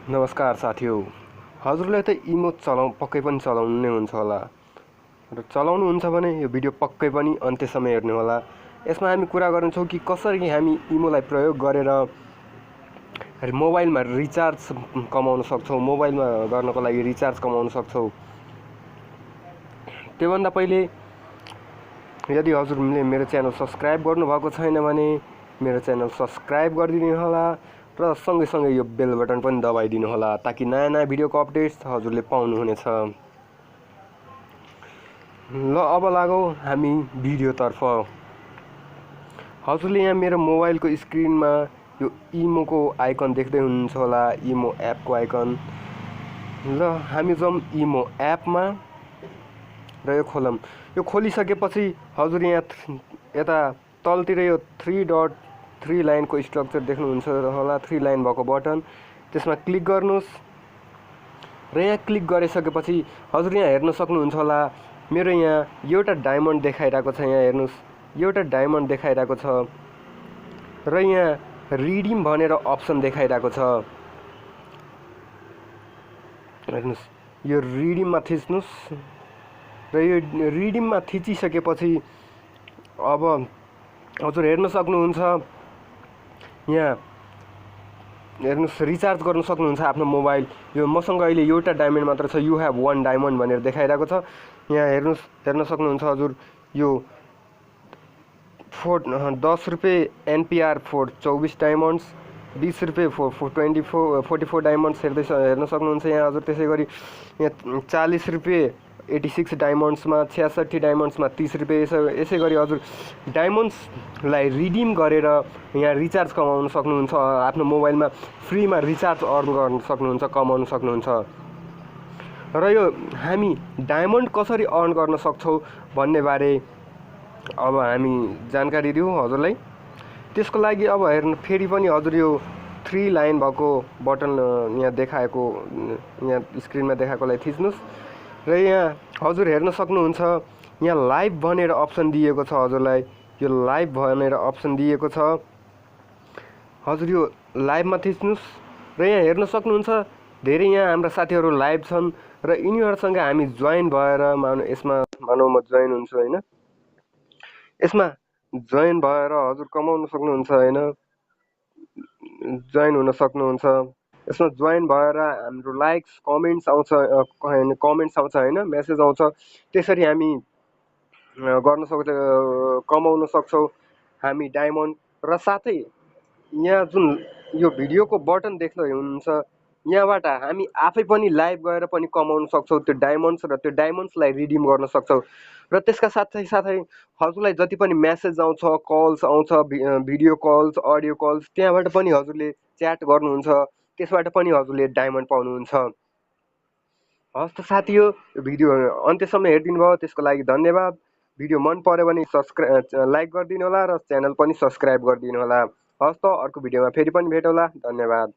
नमस्कार साथीहरु, हजुरले त इमो पक्कै पनि चलाउनु नै हुन्छ होला र चलाउनुहुन्छ भने यो भिडियो पक्कै पनि अन्त्यसम्म हेर्नु होला। यसमा हामी कुरा गर्छौं कि कसरी हामी इमोलाई प्रयोग गरेर मोबाइलमा रिचार्ज कमाउन सक्छौं, मोबाइलमा गर्नको लागि रिचार्ज कमाउन सक्छौं। त्योभन्दा पहिले यदि हजुरले मेरो च्यानल सब्स्क्राइब गर्नुभएको छैन भने मेरो च्यानल सब्स्क्राइब गरिदिनु होला र सँगै यो बेल बटन पनि दबाइदिनु होला ताकि नयाँ भिडियोको अपडेट्स हजुरले पाउनु हुनेछ। ल अब लागौं हामी भिडियोतर्फ। हजुरले यहाँ मेरो मोबाइलको स्क्रिनमा यो इमोको आइकन देख्दै हुनुहुन्छ होला, इमो एपको आइकन। र हामी जाउँ इमो एपमा र यो खोलौँ। यो खोलिसकेपछि हजुर यहाँ यता तलतिर यो 3 लाइनको स्ट्रक्चर देख्नुहुन्छ होला, 3 लाइन भएको बटन, त्यसमा क्लिक गर्नुस्। र यहाँ क्लिक गरिसकेपछि हजुर यहाँ हेर्न सक्नुहुन्छ होला, मेरो यहाँ एउटा डायमन्ड देखाइरहेको छ। यहाँ हेर्नुस्, एउटा डायमन्ड देखाइरहेको छ र यहाँ रिडिम भनेर अप्सन देखाइरहेको छ। हेर्नुस्, यो रिडिममा थिच्नुस् र यो रिडिममा थिचिसकेपछि अब हजुर हेर्न सक्नुहुन्छ, यहाँ हेर्नुस् रिचार्ज गर्न सक्नुहुन्छ आफ्नो मोबाइल। यो मसँग अहिले एउटा डायमन्ड मात्र छ, यु हेभ 1 डायमन्ड भनेर देखाइरहेको छ। यहाँ हेर्नुस्, हेर्न सक्नुहुन्छ हजुर, यो 10 रुपैयाँ एनपीआर फोर 24 डायमन्ड्स, 20 रुपैयाँ 44 डायमन्ड्स हेर्न सक्नुहुन्छ यहाँ हजुर। त्यसै गरी यहाँ 40 रुपैयाँ 86 डायमन्ड्समा, 66 डायमन्ड्समा 30 रुपैयाँ। यसै गरी हजुर डायमन्ड्सलाई रिडिम गरेर यहाँ रिचार्ज कमाउन सक्नुहुन्छ, आफ्नो मोबाइलमा फ्रीमा रिचार्ज अर्न गर्न सक्नुहुन्छ, कमाउन सक्नुहुन्छ। र यो हामी डायमन्ड कसरी अर्न गर्न सक्छौं भन्ने बारे अब हामी जानकारी दिउँ हजुरलाई। त्यसको लागि अब हेर्नु फेरि पनि हजुर यो 3 लाइन भएको बटन यहाँ देखाएको, यहाँ स्क्रिनमा देखाएकोलाई थिच्नुस् र यहाँ हजुर हेर्न सक्नुहुन्छ, यहाँ लाइभ भनेर अप्सन दिएको छ हजुरलाई। यो लाइभ भनेर अप्सन दिएको छ हजुर, यो लाइभमा थिच्नुस् र यहाँ हेर्न सक्नुहुन्छ धेरै यहाँ हाम्रा साथीहरू लाइभ छन् र यिनीहरूसँग हामी जोइन भएर यसमा मानौ म जोइन हुन्छु हैन, यसमा जोइन भएर हजुर कमाउन सक्नुहुन्छ हैन, जोइन हुन सक्नुहुन्छ। यसमा जोइन भएर हाम्रो लाइक्स कमेन्ट्स आउँछ, हैन मेसेज आउँछ। त्यसरी हामी गर्न सक्छ, कमाउन सक्छौं हामी डायमन्ड। र साथै यहाँ जुन यो भिडियोको बटन देख्दै हुनुहुन्छ, यहाँबाट हामी आफै पनि लाइभ गएर पनि कमाउन सक्छौं त्यो डायमन्ड्स, र त्यो डायमन्ड्सलाई रिडिम गर्न सक्छौं। र त्यसका साथै हजुरलाई जति पनि मेसेज आउँछ, कल्स आउँछ, भिडियो कल्स, अडियो कल्स, त्यहाँबाट पनि हजुरले च्याट गर्नुहुन्छ, त्यसबाट पनि हजुरले डायमन्ड पाउनुहुन्छ। हस् त साथीहरु, यो भिडियो अन्त्यसम्म हेरिदिनु भयो त्यसको लागि धन्यवाद। भिडियो मन पर्यो भने लाइक गरिदिनु होला र च्यानल पनि सब्स्क्राइब गरिदिनु होला। हस् त अर्को भिडियोमा फेरि पनि भेटौँला। धन्यवाद।